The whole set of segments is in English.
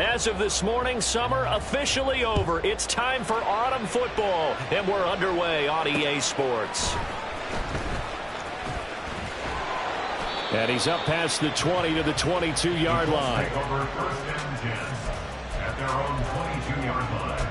As of this morning, summer officially over. It's time for autumn football, and we're underway on EA Sports. And he's up past the 20 to the 22-yard line. Over first and 10 at their own 22-yard line.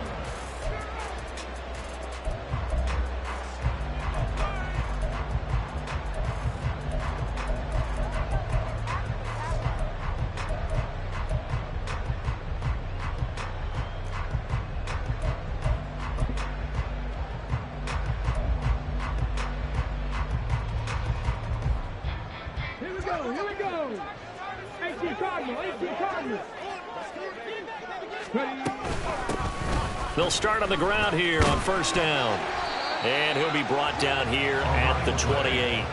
Here we go. AC Cardinal. Ready. They'll start on the ground here on first down. And he'll be brought down here at the 28.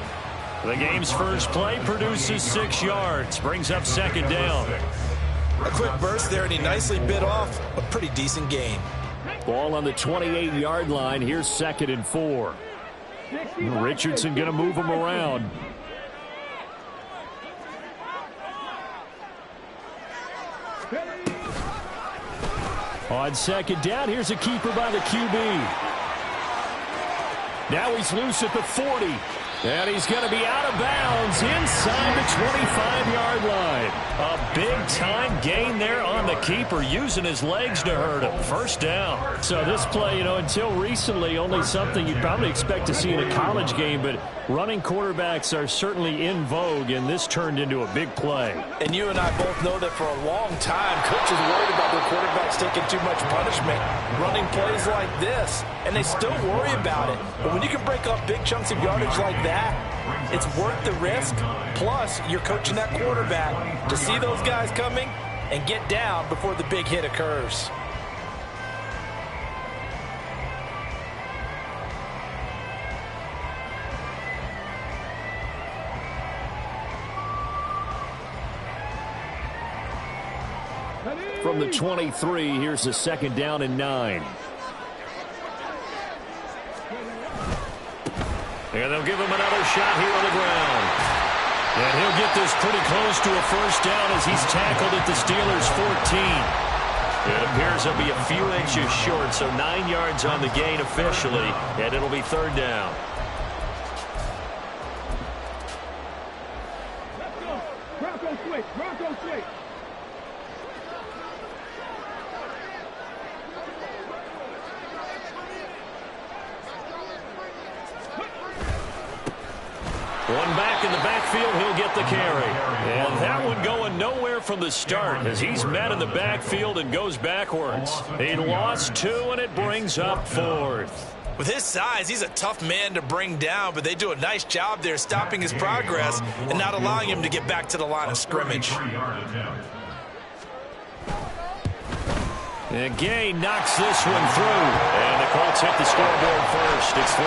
The game's first play produces 6 yards. Brings up second down. A quick burst there, and he nicely bit off a pretty decent gain. Ball on the 28-yard line. Here's 2nd and 4. Richardson going to move him around. On second down, here's a keeper by the QB. Now he's loose at the 40. And he's going to be out of bounds inside the 25-yard line. A big-time gain there on the keeper, using his legs to hurt him. First down. So this play, until recently, only something you'd probably expect to see in a college game, but running quarterbacks are certainly in vogue, and this turned into a big play. And you and I both know that for a long time, coaches worried about their quarterbacks taking too much punishment, running plays like this, and they still worry about it. But when you can break up big chunks of yardage like that, it's worth the risk. Plus, you're coaching that quarterback to see those guys coming and get down before the big hit occurs. From the 23, here's a 2nd down and 9. And they'll give him another shot here on the ground. And he'll get this pretty close to a first down as he's tackled at the Steelers' 14. It appears he'll be a few inches short, so 9 yards on the gain officially, and it'll be 3rd down. Let's go. Bronco switch. One back in the backfield, he'll get the carry. And that one going nowhere from the start as he's met in the backfield and goes backwards. He lost 2, and it brings up 4th. With his size, he's a tough man to bring down, but they do a nice job there stopping his progress and not allowing him to get back to the line of scrimmage. And Gay knocks this one through. And the Colts hit the scoreboard first. It's 3-0.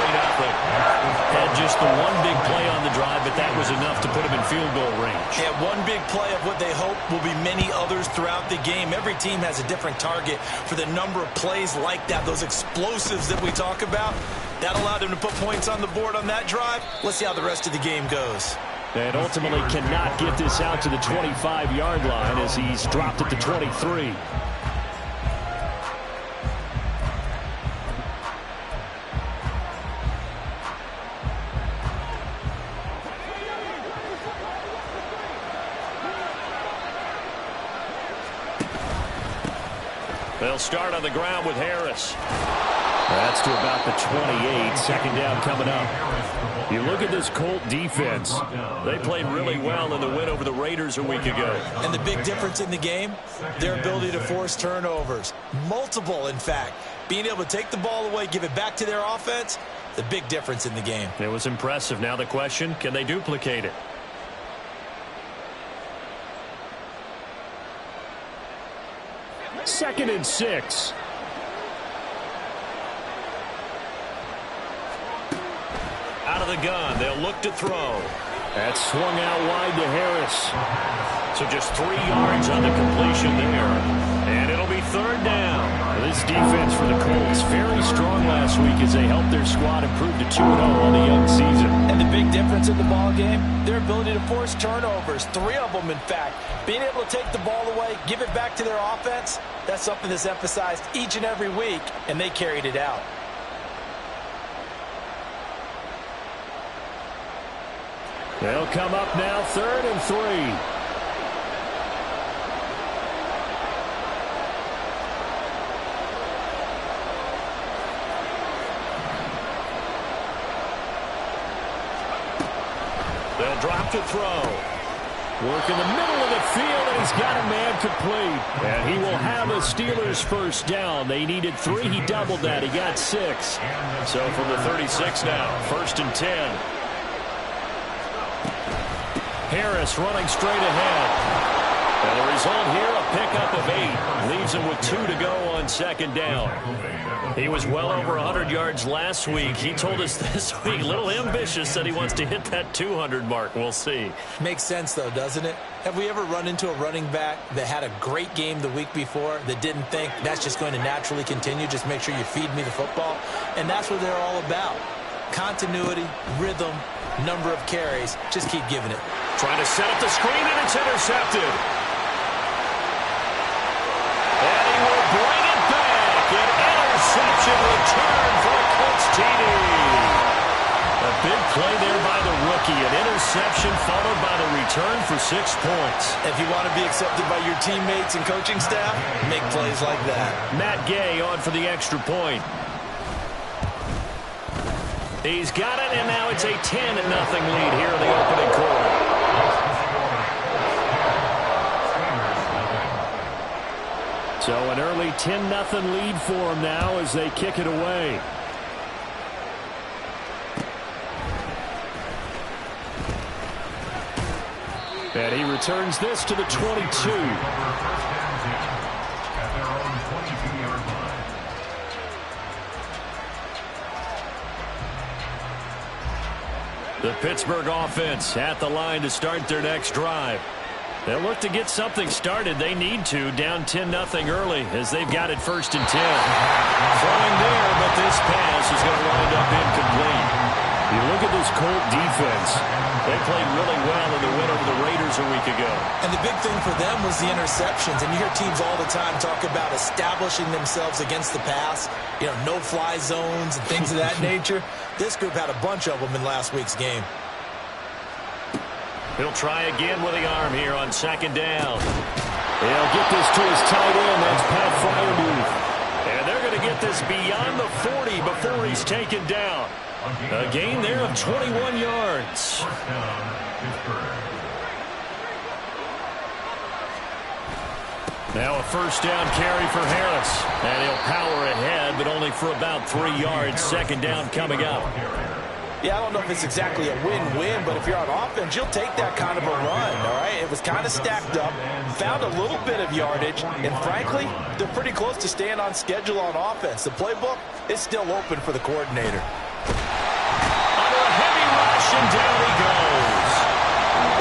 Had just the one big play on the drive, but that was enough to put him in field goal range. Yeah, one big play of what they hope will be many others throughout the game. Every team has a different target for the number of plays like that, those explosives that we talk about. That allowed him to put points on the board on that drive. Let's see how the rest of the game goes. And ultimately cannot get this out to the 25-yard line as he's dropped at the 23. They'll start on the ground with Harris. That's to about the 28. 2nd down coming up. You look at this Colt defense. They played really well in the win over the Raiders a week ago. And the big difference in the game, their ability to force turnovers. Multiple, in fact. Being able to take the ball away, give it back to their offense, the big difference in the game. It was impressive. Now the question, can they duplicate it? Second and 6. Out of the gun, they'll look to throw. That's swung out wide to Harris. So just 3 yards on the completion there. And it'll be 3rd down. This defense for the Colts. Very strong last week as they helped their squad improve to 2-0 on the young season. And the big difference in the ball game, their ability to force turnovers, 3 of them in fact. Being able to take the ball away, give it back to their offense, that's something that's emphasized each and every week, and they carried it out. They'll come up now 3rd and 3. They'll drop to throw. Work in the middle of the field, and he's got a man complete. And he will have the Steelers first down. They needed 3. He doubled that. He got 6. So from the 36 now, 1st and 10. Harris running straight ahead. And the result here, a pickup of 8. Leaves him with 2 to go on 2nd down. He was well over 100 yards last week. He told us this week, a little ambitious, that he wants to hit that 200 mark. We'll see. Makes sense, though, doesn't it? Have we ever run into a running back that had a great game the week before that didn't think that's just going to naturally continue? Just make sure you feed me the football. And that's what they're all about. Continuity, rhythm, number of carries. Just keep giving it. Trying to set up the screen, and it's intercepted. And he will bring it back. An interception return for a Colts TD. A big play there by the rookie. An interception followed by the return for 6 points. If you want to be accepted by your teammates and coaching staff, make plays like that. Matt Gay on for the extra point. He's got it, and now it's a 10-0 lead here in the opening quarter. So an early 10-0 lead for them now as they kick it away. And he returns this to the 22. The Pittsburgh offense at the line to start their next drive. They'll look to get something started. They need to. Down 10-0 early as they've got it 1st and 10. Throwing there, but this pass is going to wind up incomplete. You look at this Colt defense. They played really well in the win over the Raiders a week ago. And the big thing for them was the interceptions. And you hear teams all the time talk about establishing themselves against the pass. You know, no-fly zones and things of that nature. This group had a bunch of them in last week's game. He'll try again with the arm here on 2nd down. He'll get this to his tight end. That's Pat Freiermuth. And they're going to get this beyond the 40 before he's taken down. A gain there of 21 yards. Now a 1st down carry for Harris. And he'll power ahead, but only for about 3 yards. 2nd down coming up. Yeah, I don't know if it's exactly a win-win, but if you're on offense, you'll take that kind of a run, all right? It was kind of stacked up, found a little bit of yardage, and frankly, they're pretty close to staying on schedule on offense. The playbook is still open for the coordinator. Under a heavy rush, and down he goes.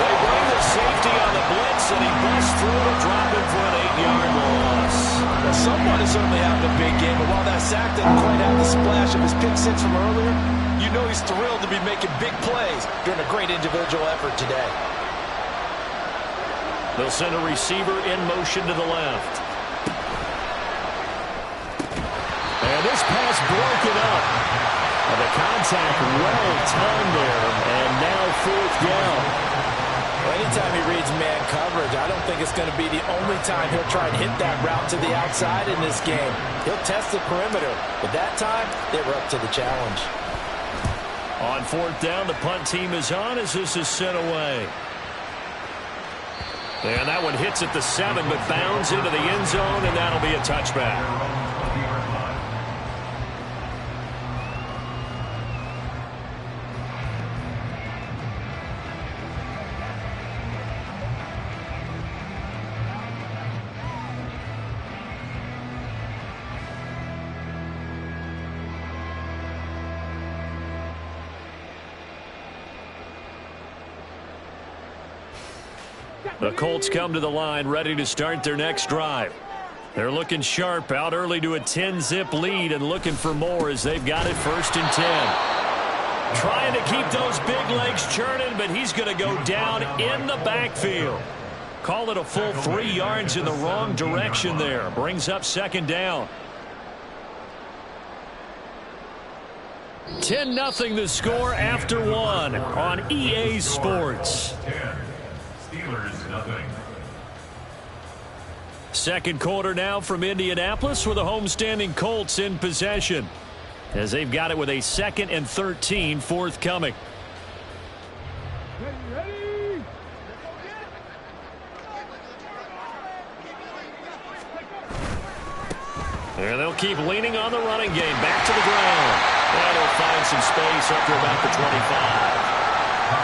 They bring the safety on the blitz, and he busts through to drop it for an 8-yard loss. Well, someone is certainly having a big game, but while that sack doesn't quite have the splash of his pick six from earlier, you know he's thrilled to be making big plays during a great individual effort today. They'll send a receiver in motion to the left. And this pass broken up. And the contact well timed there, and now 4th down. Well, anytime he reads man coverage, I don't think it's going to be the only time he'll try and hit that route to the outside in this game. He'll test the perimeter, but that time they were up to the challenge. On 4th down, the punt team is on as this is sent away. And that one hits at the 7, but bounds into the end zone, and that'll be a touchback. The Colts come to the line ready to start their next drive. They're looking sharp, out early to a 10-zip lead and looking for more as they've got it 1st and 10. Trying to keep those big legs churning, but he's going to go down in the backfield. Call it a full 3 yards in the wrong direction there. Brings up 2nd down. 10-0 the score after 1 on EA Sports. 10. Steelers nothing. Second quarter now from Indianapolis with the homestanding Colts in possession as they've got it with a 2nd and 13 forthcoming. Ready. And they'll keep leaning on the running game. Back to the ground. And he'll find some space up to about the 25.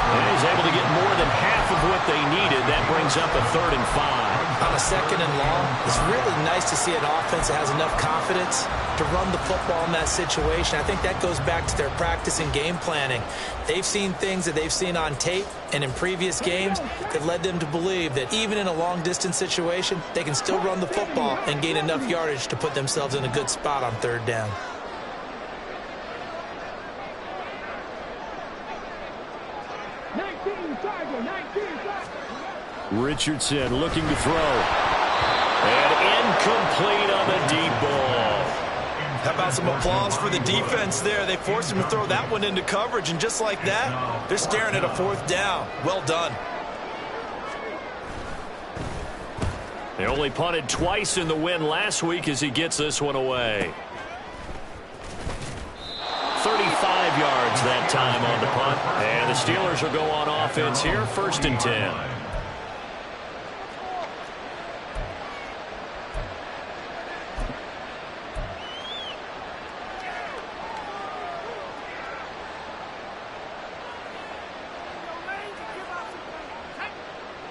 And he's able to get more than half of what they needed. That brings up a 3rd and 5. On a 2nd and long, it's really nice to see an offense that has enough confidence to run the football in that situation. I think that goes back to their practice and game planning. They've seen things that they've seen on tape and in previous games that led them to believe that even in a long-distance situation, they can still run the football and gain enough yardage to put themselves in a good spot on 3rd down. Richardson looking to throw. And incomplete on the deep ball. How about some applause for the defense there? They forced him to throw that one into coverage, and just like that, they're staring at a 4th down. Well done. They only punted twice in the win last week as he gets this one away. 35 yards that time on the punt. And the Steelers will go on offense here, 1st and 10.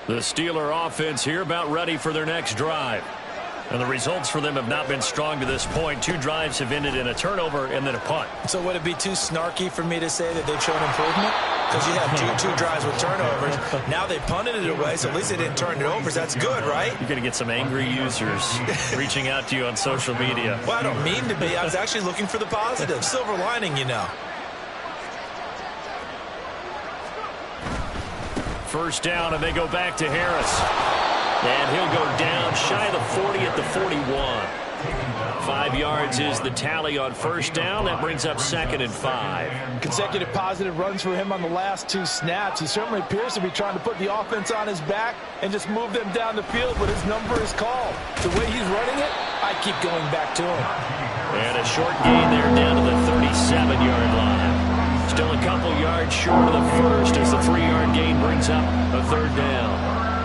The Steeler offense here about ready for their next drive. And the results for them have not been strong to this point. 2 drives have ended in a turnover and then a punt. So would it be too snarky for me to say that they've shown improvement? Because you have two drives with turnovers. Now they punted it away, so at least they didn't turn it over. So that's good, right? You're going to get some angry users reaching out to you on social media. Well, I don't mean to be. I was actually looking for the positive. Silver lining, you know. 1st down, and they go back to Harris. And he'll go down shy of the 40 at the 41. 5 yards is the tally on 1st down. That brings up 2nd and 5. Consecutive positive runs for him on the last 2 snaps. He certainly appears to be trying to put the offense on his back and just move them down the field, but his number is called. The way he's running it, I keep going back to him. And a short gain there down to the 37-yard line. Still a couple yards short of the 1st as the 3-yard gain brings up a 3rd down.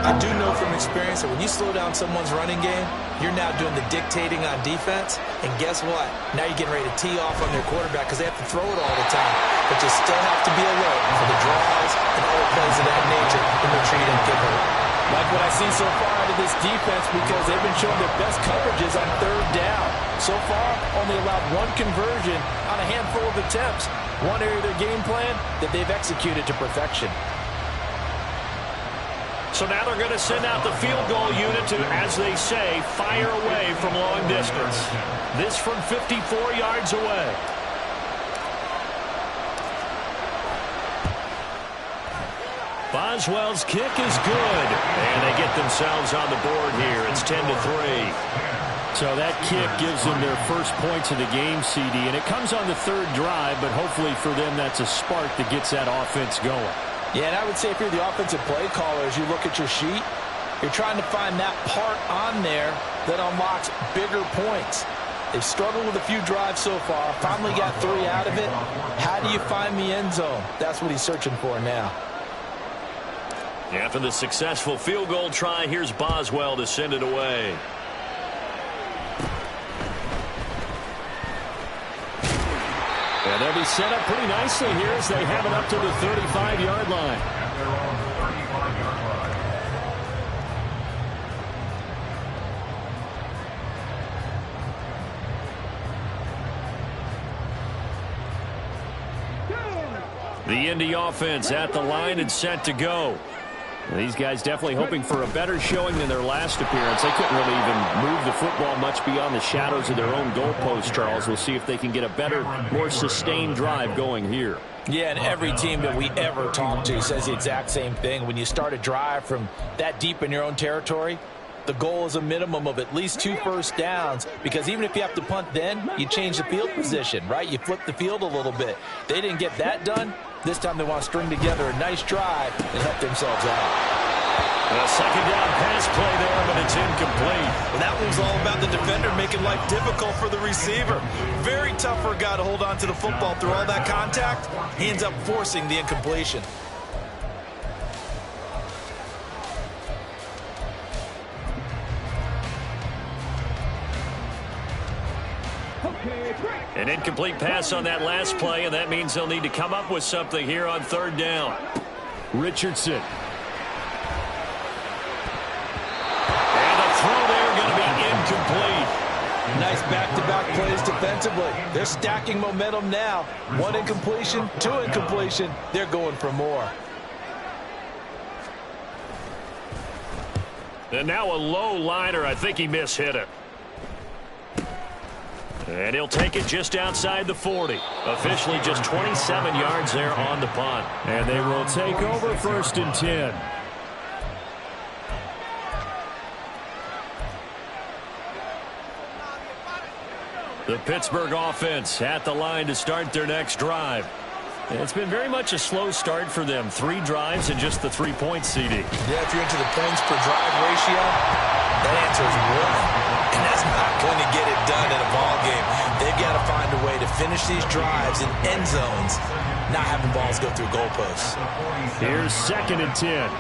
I do know from experience that when you slow down someone's running game, you're now doing the dictating on defense. And guess what? Now you're getting ready to tee off on their quarterback because they have to throw it all the time. But you still have to be alert for the draws and other plays of that nature to make sure you don't get hurt. Like what I've seen so far out of this defense, because they've been showing their best coverages on 3rd down. So far, only allowed 1 conversion on a handful of attempts. One area of their game plan that they've executed to perfection. So now they're going to send out the field goal unit to, as they say, fire away from long distance. This from 54 yards away. Boswell's kick is good. And they get themselves on the board here. It's 10-3. So that kick gives them their first points of the game, CD. And it comes on the 3rd drive, but hopefully for them that's a spark that gets that offense going. Yeah, and I would say if you're the offensive play caller, as you look at your sheet, you're trying to find that part on there that unlocks bigger points. They've struggled with a few drives so far. Finally got 3 out of it. How do you find the end zone? That's what he's searching for now. After the successful field goal try, here's Boswell to send it away. And they'll be set up pretty nicely here as they have it up to the 35-yard line. At their own 35-yard line. The Indy offense at the line and set to go. These guys definitely hoping for a better showing than their last appearance. They couldn't really even move the football much beyond the shadows of their own goalpost, Charles. We'll see if they can get a better, more sustained drive going here. Yeah, and every team that we ever talk to says the exact same thing. When you start a drive from that deep in your own territory, the goal is a minimum of at least 2 first downs, because even if you have to punt then, you change the field position, right? You flip the field a little bit. They didn't get that done. This time they want to string together a nice drive and help themselves out. A second down pass play there, but it's incomplete. Well, that one's all about the defender making life difficult for the receiver. Very tough for a guy to hold on to the football through all that contact. He ends up forcing the incompletion. An incomplete pass on that last play, and that means they'll need to come up with something here on third down. Richardson. And the throw there going to be incomplete. Nice back-to-back plays defensively. They're stacking momentum now. 1 incompletion, 2 incompletion. They're going for more. And now a low liner. I think he mishit it. And he'll take it just outside the 40. Officially just 27 yards there on the punt. And they will take over 1st and 10. The Pittsburgh offense at the line to start their next drive. And it's been very much a slow start for them. 3 drives and just the 3-point CD. Yeah, if you're into the points per drive ratio, that answer is 1. And that's not going to get it done in a ball game. They've got to find a way to finish these drives in end zones, not having balls go through goalposts. Here's 2nd and 10.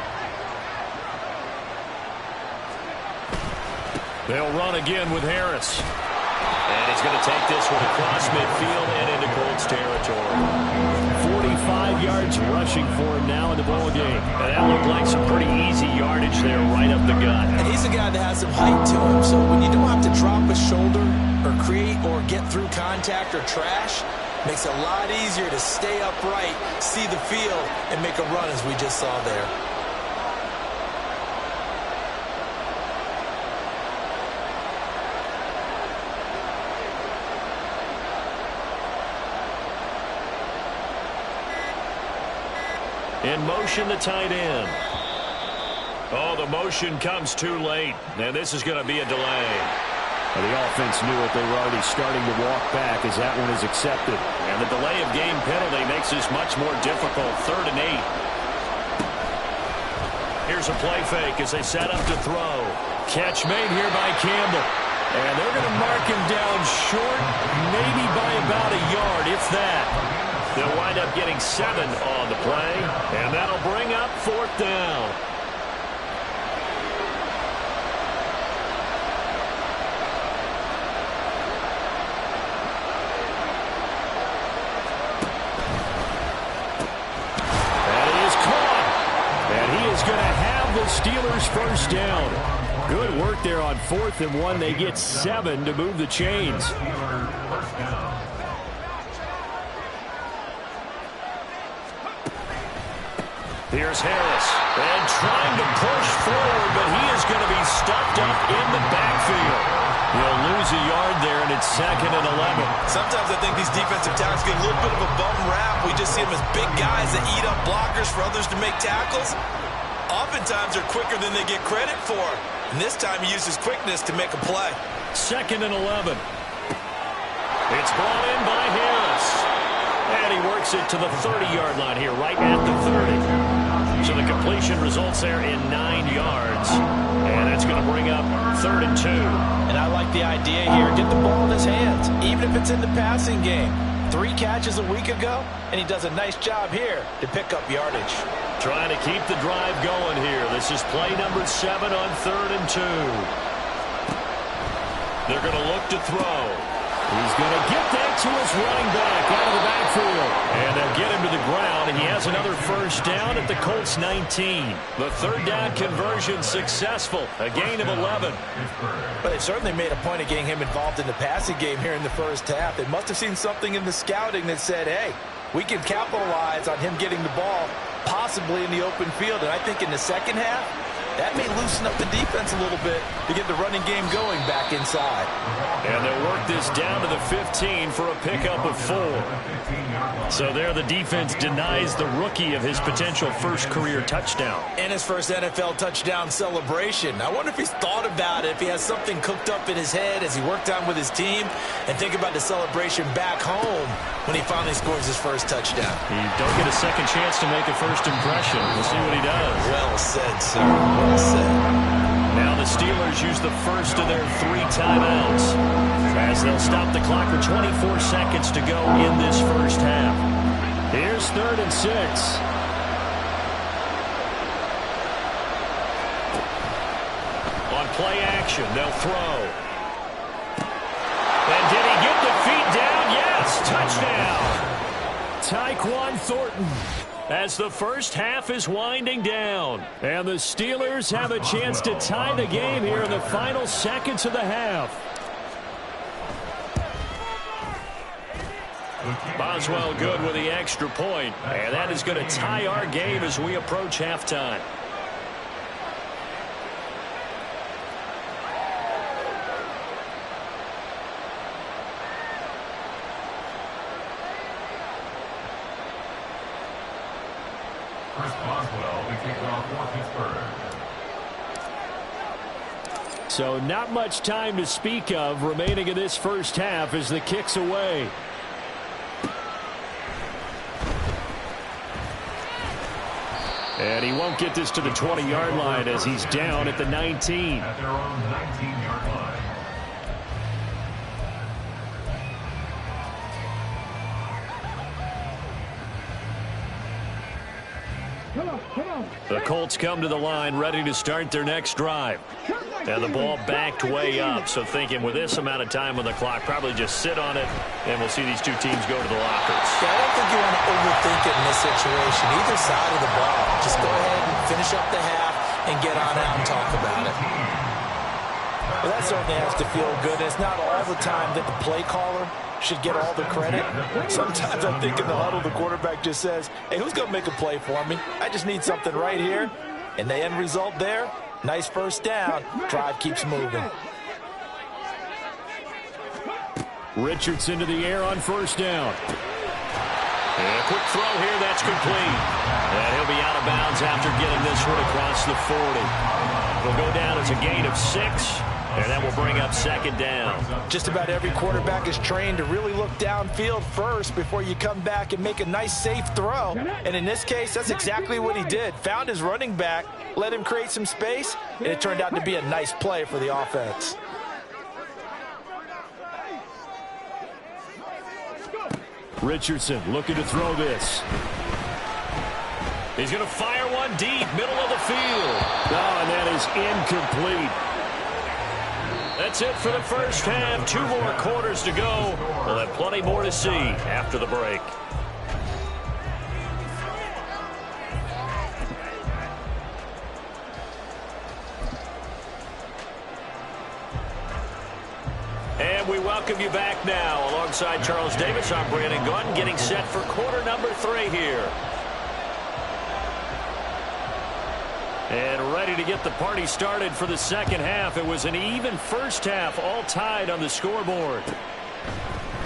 They'll run again with Harris. And he's going to take this one across midfield and into Colts territory. 45 yards rushing for him now in the ball game. And that looked like some pretty easy yardage there right up the gut. And he's a guy that has some height to him, so when you don't have to drop a shoulder or create or get through contact or trash, makes it a lot easier to stay upright, see the field, and make a run as we just saw there. In motion, the tight end. Oh, the motion comes too late, and this is going to be a delay. Well, the offense knew it. They were already starting to walk back as that one is accepted. And the delay of game penalty makes this much more difficult. 3rd and 8. Here's a play fake as they set up to throw. Catch made here by Campbell. And they're going to mark him down short, maybe by about a yard, if that. They'll wind up getting 7 on the play, and that'll bring up 4th down. And he is caught, and he is going to have the Steelers' 1st down. Good work there on 4th and 1. They get 7 to move the chains. Here's Harris, and trying to push forward, but he is going to be stuffed up in the backfield. He'll lose a yard there, and it's 2nd and 11. Sometimes I think these defensive tackles get a little bit of a bum rap. We just see them as big guys that eat up blockers for others to make tackles. Oftentimes they're quicker than they get credit for. And this time he uses quickness to make a play. 2nd and 11. It's brought in by Harris. And he works it to the 30-yard line here, right at the 30. So the completion results there in 9 yards. And that's going to bring up 3rd and 2. And I like the idea here. Get the ball in his hands, even if it's in the passing game. 3 catches a week ago, and he does a nice job here to pick up yardage. Trying to keep the drive going here. This is play number 7 on 3rd and 2. They're going to look to throw. He's going to get that to his running back out of the backfield. And they'll get him to the ground, and he has another 1st down at the Colts 19. The 3rd down conversion successful, a gain of 11. But they certainly made a point of getting him involved in the passing game here in the 1st half. They must have seen something in the scouting that said, hey, we can capitalize on him getting the ball possibly in the open field. And I think in the second half, that may loosen up the defense a little bit to get the running game going back inside. And they'll work this down to the 15 for a pickup of 4. So there the defense denies the rookie of his potential first career touchdown. And his first NFL touchdown celebration. I wonder if he's thought about it, if he has something cooked up in his head as he worked on with his team, and think about the celebration back home when he finally scores his first touchdown. You don't get a second chance to make a first impression. We'll see what he does. Well said, sir. Well said. Now the Steelers use the first of their 3 timeouts as they'll stop the clock with 24 seconds to go in this first half. Here's 3rd and 6. On play action, they'll throw. And did he get the feet down? Yes, touchdown. Tyquan Thornton. As the first half is winding down. And the Steelers have a chance to tie the game here in the final seconds of the half. Boswell good with the extra point. And that is going to tie our game as we approach halftime. Chris Boswell, the kickoff for Pittsburgh. So not much time to speak of remaining in this first half as the kick's away. And he won't get this to the 20-yard line as he's down at the 19. At their own 19-yard line. The Colts come to the line ready to start their next drive. And the ball backed way up. So thinking with this amount of time on the clock, probably just sit on it, and we'll see these two teams go to the lockers. Yeah, I don't think you want to overthink it in this situation. Either side of the ball. Just go ahead and finish up the half and get on out and talk about it. Well, that certainly has to feel good. It's not all the time that the play caller should get all the credit. Sometimes I think in the huddle, the quarterback just says, hey, who's going to make a play for me? I just need something right here. And the end result there, nice first down. Drive keeps moving. Richardson to the air on first down. And a quick throw here, that's complete. And he'll be out of bounds after getting this one across the 40. It'll go down as a gain of 6. And that will bring up second down. Just about every quarterback is trained to really look downfield first before you come back and make a nice, safe throw. And in this case, that's exactly what he did. Found his running back, let him create some space, and it turned out to be a nice play for the offense. Richardson looking to throw this. He's going to fire one deep, middle of the field. Oh, and that is incomplete. That's it for the first half. 2 more quarters to go. We'll have plenty more to see after the break. And we welcome you back now. Alongside Charles Davis, I'm Brandon Gaudin, getting set for quarter number 3 here. And ready to get the party started for the second half. It was an even first half, all tied on the scoreboard.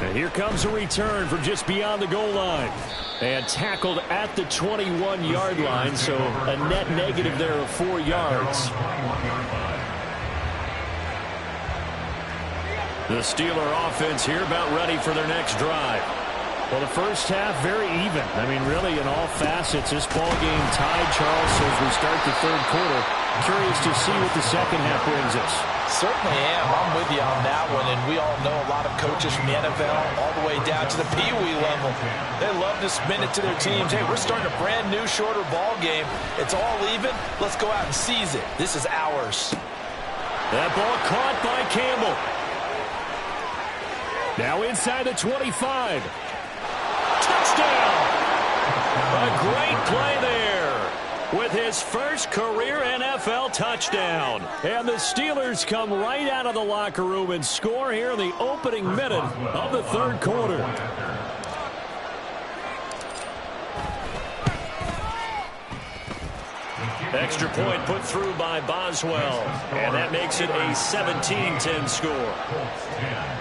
And here comes a return from just beyond the goal line. And tackled at the 21-yard line, so a net negative there of 4 yards. The Steeler offense here about ready for their next drive. Well, the first half, very even. I mean, really, in all facets, this ball game tied, Charles, so as we start the third quarter. Curious to see what the second half brings us. Certainly am. I'm with you on that one, and we all know a lot of coaches from the NFL all the way down to the Pee Wee level. They love to spin it to their teams. Hey, we're starting a brand new, shorter ball game. It's all even. Let's go out and seize it. This is ours. That ball caught by Campbell. Now inside the 25. Touchdown! A great play there with his first career NFL touchdown. And the Steelers come right out of the locker room and score here in the opening minute of the third quarter. Extra point put through by Boswell. And that makes it a 17-10 score. Colts 10.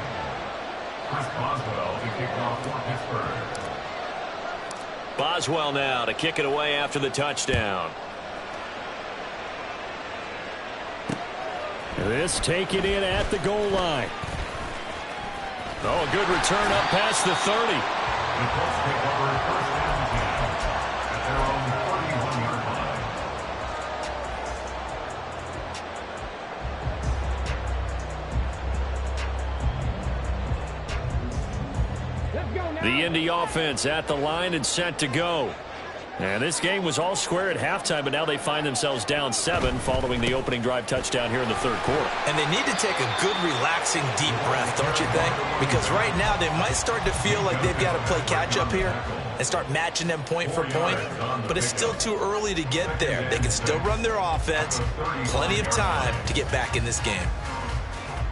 Chris Boswell to kick off for Pittsburgh. Boswell now to kick it away after the touchdown. This taken in at the goal line. Oh, a good return up past the 30. The Colts take over first down and 10 at their own 31-yard line. Let's go now. The Indy offense at the line and set to go. And this game was all square at halftime, but now they find themselves down 7 following the opening drive touchdown here in the third quarter. And they need to take a good, relaxing, deep breath, don't you think? Because right now they might start to feel like they've got to play catch-up here and start matching them point for point. But it's still too early to get there. They can still run their offense. Plenty of time to get back in this game.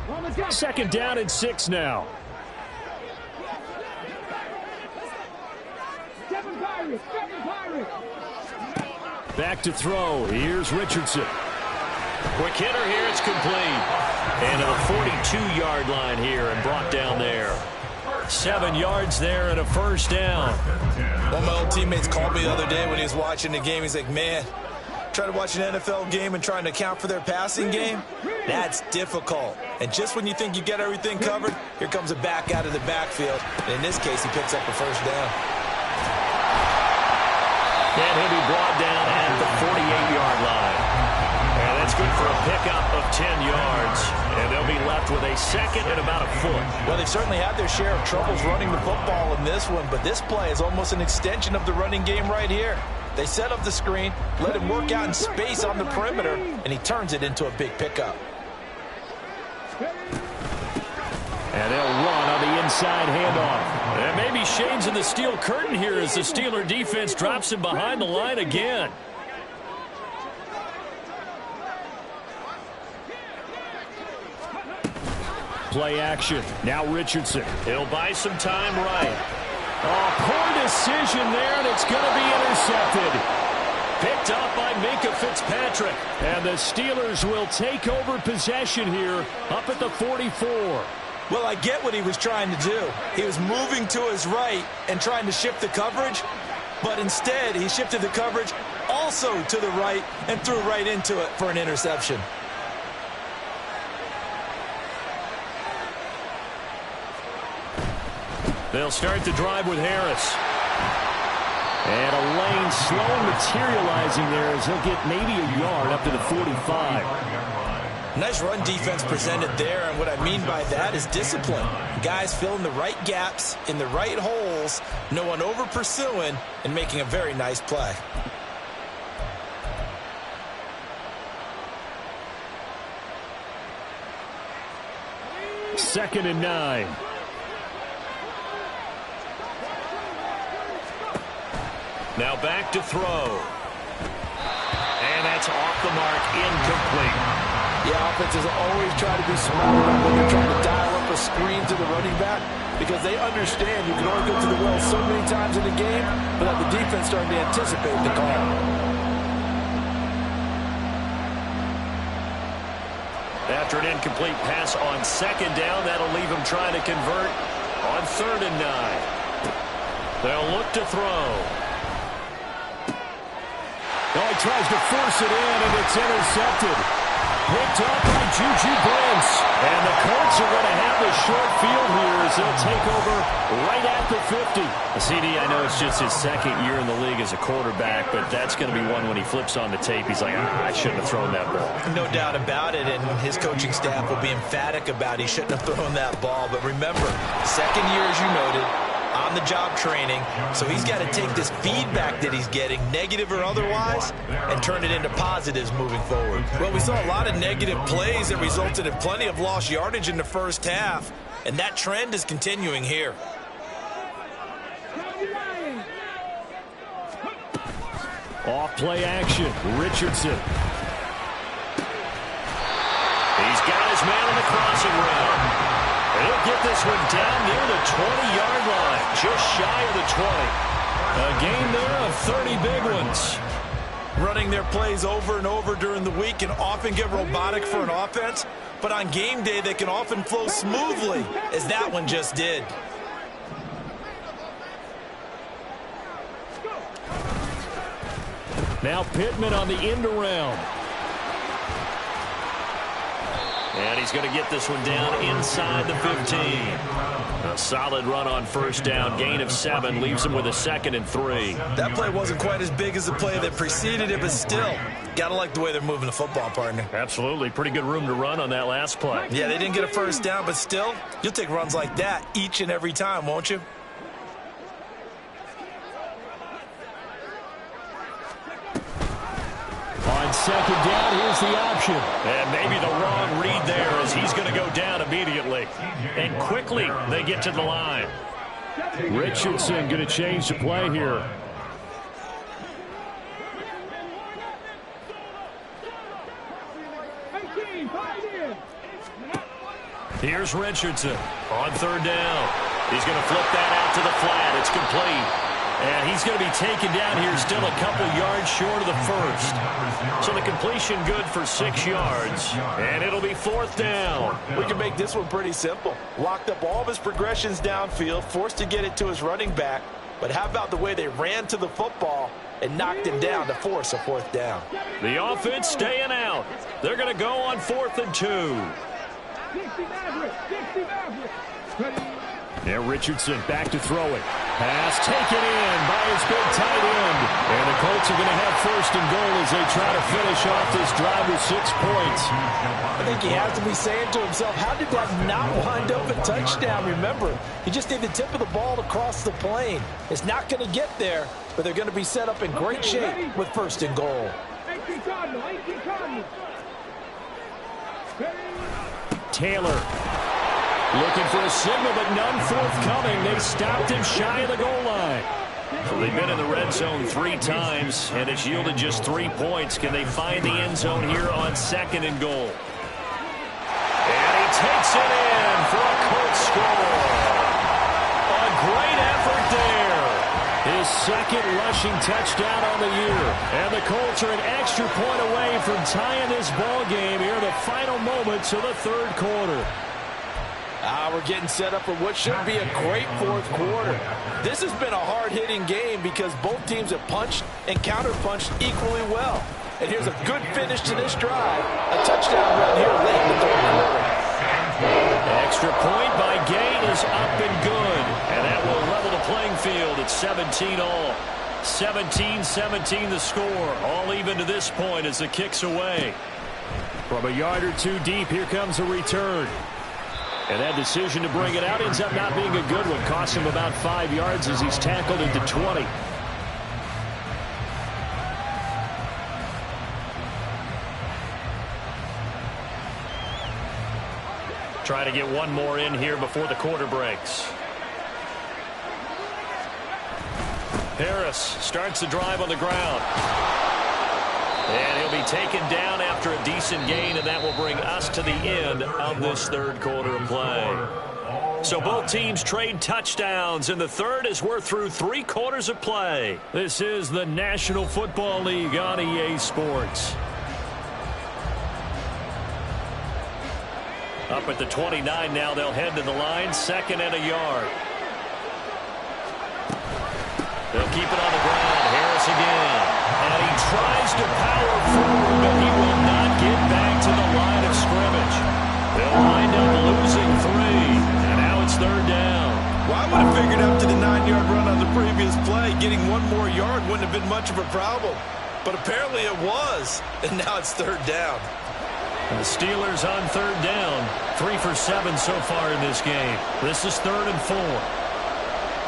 On the jump. Second down and 6 now. Seven Pirates. Seven Pirates. Back to throw. Here's Richardson. Quick hitter here. It's complete. And to the 42-yard line here and brought down there. 7 yards there and a first down. One of my old teammates called me the other day when he was watching the game. He's like, man, trying to watch an NFL game and trying to account for their passing game, that's difficult. And just when you think you get everything covered, here comes a back out of the backfield. And in this case, he picks up a first down. And he'll be brought down at the 48-yard line. And that's good for a pickup of 10 yards. And they'll be left with a second and about a foot. Well, they've certainly had their share of troubles running the football in this one, but this play is almost an extension of the running game right here. They set up the screen, let him work out in space on the perimeter, and he turns it into a big pickup. And they'll run on the inside handoff. And maybe shades of the steel curtain here as the Steeler defense drops him behind the line again. Play action. Now Richardson. He'll buy some time right. Oh, poor decision there, and it's going to be intercepted. Picked up by Minkah Fitzpatrick. And the Steelers will take over possession here up at the 44. Well, I get what he was trying to do. He was moving to his right and trying to shift the coverage, but instead he shifted the coverage also to the right and threw right into it for an interception. They'll start the drive with Harris. And a lane slow materializing there as he'll get maybe a yard up to the 45. Nice run defense presented there, and what I mean by that is discipline. Guys filling the right gaps in the right holes, no one over pursuing, and making a very nice play. Second and 9. Now back to throw. And that's off the mark, incomplete. Yeah, offenses always try to be smart about when they're trying to dial up a screen to the running back because they understand you can only go to the well so many times in the game without the defense starting to anticipate the call. After an incomplete pass on second down, that'll leave him trying to convert on third and 9. They'll look to throw. Oh, he tries to force it in, and it's intercepted. Picked up by Juju Brents. And the Colts are going to have the short field here as they'll take over right at the 50. CD, I know it's just his second year in the league as a quarterback, but that's going to be one when he flips on the tape. He's like, I shouldn't have thrown that ball. No doubt about it, and his coaching staff will be emphatic about he shouldn't have thrown that ball. But remember, second year, as you noted, on-the-job training, so he's got to take this feedback that he's getting, negative or otherwise, and turn it into positives moving forward. Well, we saw a lot of negative plays that resulted in plenty of lost yardage in the first half, and that trend is continuing here. Off play action, Richardson. He's got his man on the crossing route. He'll get this one down near the 20-yard line, just shy of the 20. A game there of 30 big ones. running their plays over and over during the week can often get robotic for an offense, but on game day they can often flow smoothly, as that one just did. Now Pittman on the end around. And he's going to get this one down inside the 15. A solid run on first down. Gain of 7 leaves him with a 2nd and 3. That play wasn't quite as big as the play that preceded it, but still, got to like the way they're moving the football, partner. Absolutely. Pretty good room to run on that last play. Yeah, they didn't get a first down, but still, you'll take runs like that each and every time, won't you? On second down, here's the option. And maybe the wrong read there as he's going to go down immediately. And quickly, they get to the line. Richardson going to change the play here. Here's Richardson on third down. He's going to flip that out to the flat. It's complete. And he's going to be taken down here still a couple yards short of the first. So the completion good for 6 yards. And it'll be 4th down. We can make this one pretty simple. Locked up all of his progressions downfield, forced to get it to his running back. But how about the way they ran to the football and knocked him down to force a 4th down? The offense staying out. They're going to go on 4th and 2. Now Richardson back to throw it. Pass taken in by his big tight end. And the Colts are going to have 1st and goal as they try to finish off this drive with 6 points. I think he has to be saying to himself, how did that not wind up a touchdown? Remember, he just need the tip of the ball to cross the plane. It's not going to get there, but they're going to be set up in great shape with 1st and goal. Taylor looking for a signal, but none forthcoming. They stopped him shy of the goal line. So they've been in the red zone 3 times, and it's yielded just 3 points. Can they find the end zone here on 2nd and goal? And he takes it in for a Colts score. A great effort there. His 2nd rushing touchdown on the year. And the Colts are an extra point away from tying this ball game here in the final moments of the 3rd quarter. We're getting set up for what should be a great 4th quarter. This has been a hard-hitting game because both teams have punched and counter-punched equally well. And here's a good finish to this drive. A touchdown run here late in the 3rd quarter. Extra point by Gain is up and good. And that will level the playing field at 17 all. 17-17 the score. All even to this point as the kick's away. From a yard or 2 deep, here comes a return. And that decision to bring it out ends up not being a good one. Costs him about 5 yards as he's tackled into 20. Try to get one more in here before the quarter breaks. Harris starts the drive on the ground. And he'll be taken down after a decent gain, and that will bring us to the end of this 3rd quarter of play. So both teams trade touchdowns in the 3rd as we're through 3 quarters of play. This is the National Football League on EA Sports. Up at the 29 now, they'll head to the line, 2nd and a yard. They'll keep it on the ground. Harris again. And he tries to power forward, but he will not get back to the line of scrimmage. They'll wind up losing 3. And now it's 3rd down. Well, I would have figured after the 9-yard run on the previous play, getting 1 more yard wouldn't have been much of a problem. But apparently it was. And now it's 3rd down. And the Steelers on 3rd down. 3 for 7 so far in this game. This is 3rd and 4.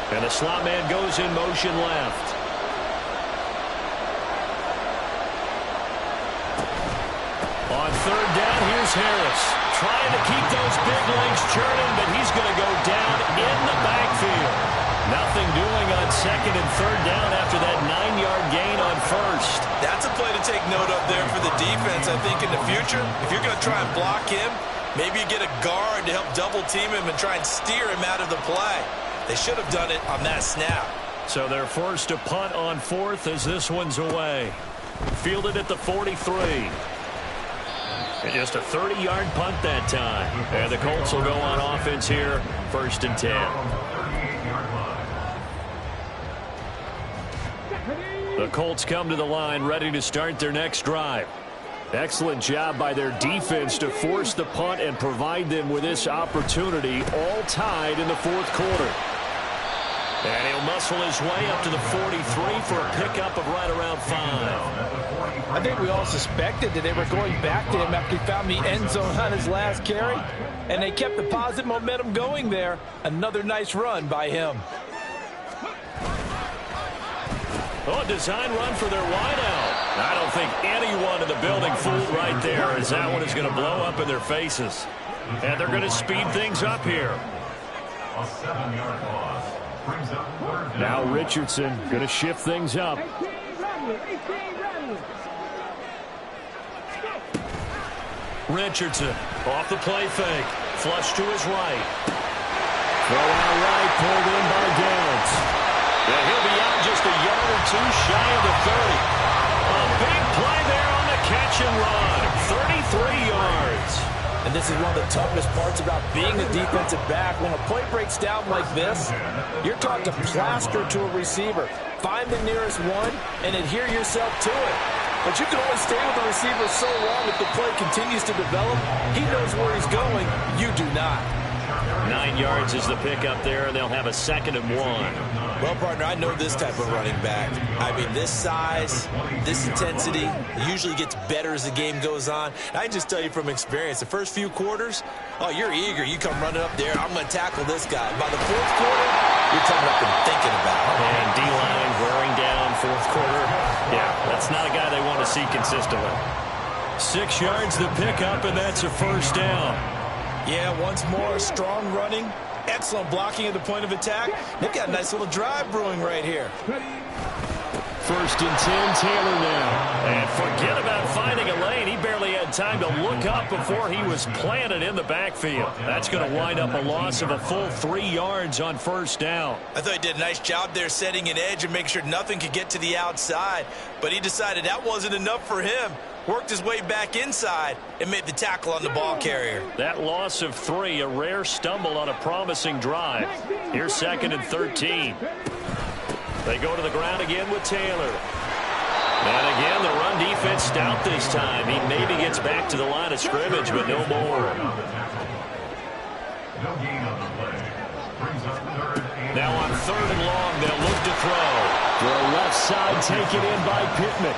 And the slot man goes in motion left. On 3rd down, here's Harris. Trying to keep those big legs churning, but he's going to go down in the backfield. Nothing doing on 2nd and 3rd down after that 9-yard gain on 1st. That's a play to take note of there for the defense. I think in the future, if you're going to try and block him, maybe you get a guard to help double team him and try and steer him out of the play. They should have done it on that snap. So they're forced to punt on 4th as this one's away. Fielded at the 43. And just a 30-yard punt that time. And the Colts will go on offense here, 1st and 10. The Colts come to the line ready to start their next drive. Excellent job by their defense to force the punt and provide them with this opportunity, all tied in the 4th quarter. And he'll muscle his way up to the 43 for a pickup of right around 5. I think we all suspected that they were going back to him after he found the end zone on his last carry, and they kept the positive momentum going there. Another nice run by him. Oh, design run for their wideout. I don't think anyone in the building fooled right there, as that one is going to blow up in their faces. And they're going to speed things up here. A 7-yard loss brings up 3rd down. Now Richardson going to shift things up. 18 running. Richardson off the play fake. Flush to his right. Throw out right, pulled in by Downs. And he'll be out just a yard or two shy of the 30. A big play there on the catch and run. 33 yards. And this is one of the toughest parts about being a defensive back. When a play breaks down like this, you're taught to plaster to a receiver. Find the nearest one and adhere yourself to it. But you can only stay with the receiver so long if the play continues to develop. He knows where he's going. You do not. 9 yards is the pickup there, and they'll have a 2nd and 1. Well, partner, I know this type of running back. I mean, this size, this intensity, usually gets better as the game goes on. And I can just tell you from experience, the first few quarters, oh, you're eager. You come running up there, I'm going to tackle this guy. By the 4th quarter, you're coming up and thinking about it. And D-line wearing down 4th quarter. Yeah, that's not a guy they want to see consistently. 6 yards the pickup, and that's a 1st down. Yeah, once more, strong running, excellent blocking at the point of attack. They've got a nice little drive brewing right here. 1st and 10, Taylor now. And forget about finding a lane. He barely had time to look up before he was planted in the backfield. That's going to wind up a loss of a full 3 yards on 1st down. I thought he did a nice job there setting an edge and making sure nothing could get to the outside. But he decided that wasn't enough for him. Worked his way back inside and made the tackle on the ball carrier. That loss of 3, a rare stumble on a promising drive. Here's 2nd and 13. They go to the ground again with Taylor. And again, the run defense stout this time. He maybe gets back to the line of scrimmage, but no more. No gain on the play. Brings up 3rd and Now on 3rd and long, they'll look to throw. Throw left side, taken in by Pittman.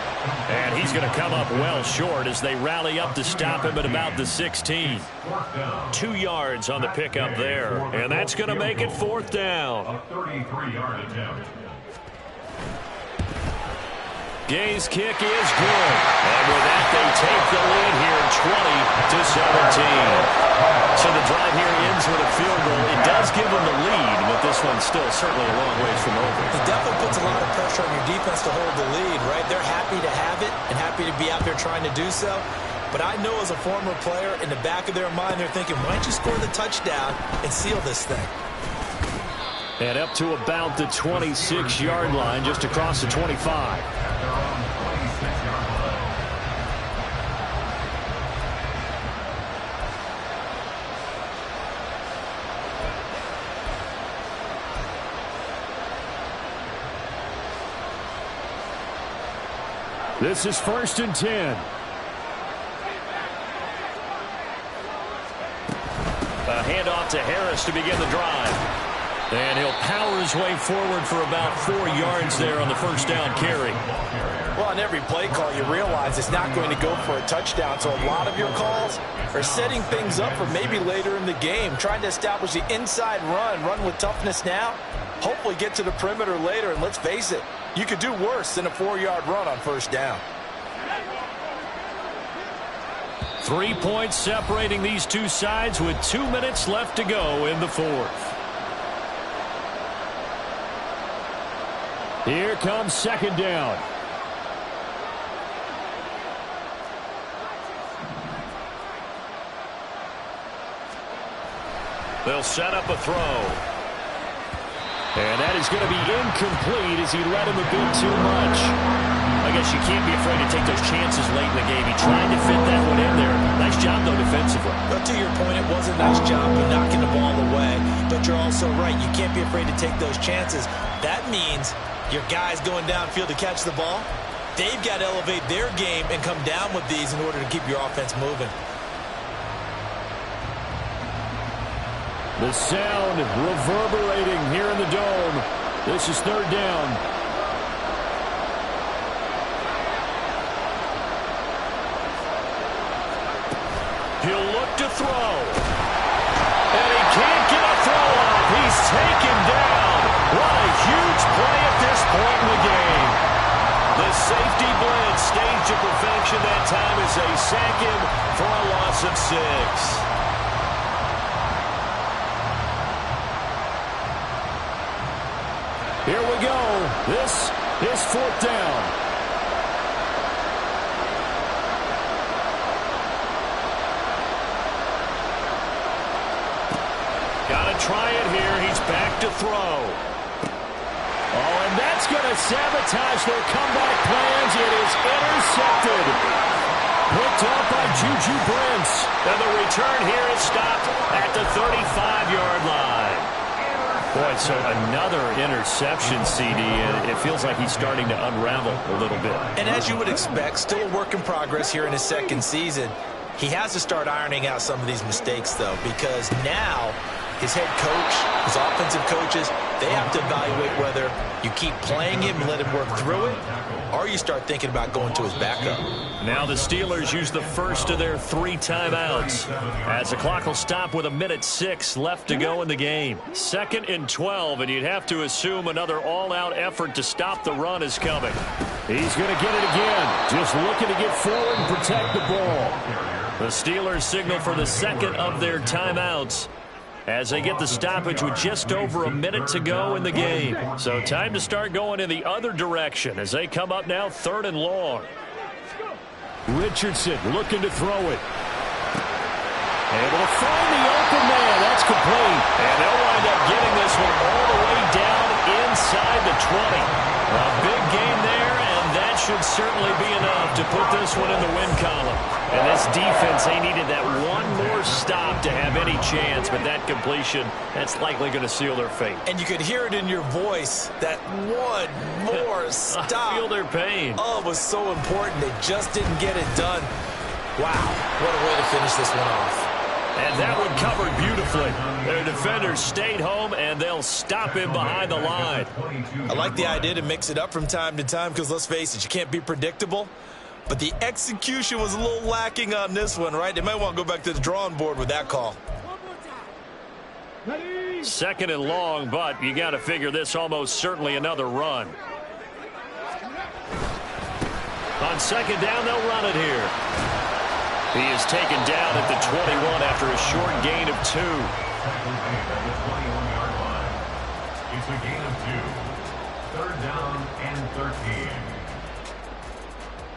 And he's going to come up well short as they rally up to stop him at about the 16. 2 yards on the pickup there. And that's going to make it 4th down. a 33-yard attempt. Gay's kick is good. And with that, they take the lead here 20-17. So the drive here ends with a field goal. It does give them the lead, but this one's still certainly a long ways from over. It definitely puts a lot of pressure on your defense to hold the lead, right? They're happy to have it and happy to be out there trying to do so. But I know as a former player, in the back of their mind, they're thinking, why don't you score the touchdown and seal this thing? And up to about the 26-yard line, just across the 25. They're on the 26-yard line. This is 1st and 10. A handoff to Harris to begin the drive. And he'll power his way forward for about 4 yards there on the 1st down carry. Well, on every play call, you realize it's not going to go for a touchdown. So a lot of your calls are setting things up for maybe later in the game, trying to establish the inside run with toughness now, hopefully get to the perimeter later. And let's face it, you could do worse than a 4-yard run on 1st down. 3 points separating these two sides with 2 minutes left to go in the 4th. Here comes 2nd down. They'll set up a throw. And that is going to be incomplete as he let him a bit too much. I guess you can't be afraid to take those chances late in the game. He tried to fit that one in there. Nice job, though, defensively. But to your point, it was a nice job of knocking the ball away. But you're also right. You can't be afraid to take those chances. That means your guys going downfield to catch the ball, they've got to elevate their game and come down with these in order to keep your offense moving. The sound reverberating here in the Dome. This is third down. He'll look to throw. And he can't get a throw off. He's taken down. What a huge play at this point in the game. The safety blitz staged to perfection that time as they sack him for a loss of 6. Here we go. This is fourth down. Got to try it here. He's back to throw. Oh, and that's going to sabotage their comeback plans. It is intercepted. Picked up by Juju Brents. And the return here is stopped at the 35-yard line. Boy, so another interception, CD, and it feels like he's starting to unravel a little bit. And as you would expect, still a work in progress here in his second season. He has to start ironing out some of these mistakes, though, because now his head coach, his offensive coaches, they have to evaluate whether you keep playing him and let him work through it, or you start thinking about going to his backup. Now the Steelers use the first of their 3 timeouts as the clock will stop with 1:06 left to go in the game. 2nd and 12, and you'd have to assume another all-out effort to stop the run is coming. He's going to get it again, just looking to get forward and protect the ball. The Steelers signal for the second of their timeouts as they get the stoppage with just over a minute to go in the game. So time to start going in the other direction as they come up now 3rd and long. Richardson looking to throw it. Able to find the open man. That's complete. And they'll wind up getting this one all the way down inside the 20. A big game there, and that should certainly be enough to put this one in the win column. And this defense, they needed that one more stop to have any chance, but that completion, that's likely going to seal their fate. And you could hear it in your voice, that one more stop. I feel their pain. Oh, it was so important. They just didn't get it done. Wow, what a way to finish this one off. And that one covered beautifully. Their defenders stayed home, and they'll stop him behind the line. I like the idea to mix it up from time to time because, let's face it, you can't be predictable. But the execution was a little lacking on this one, right? They might want to go back to the drawing board with that call. 2nd and long, but you got to figure this almost certainly another run. On 2nd down, they'll run it here. He is taken down at the 21 after a short gain of 2. It's a gain of 2. 3rd down and 13.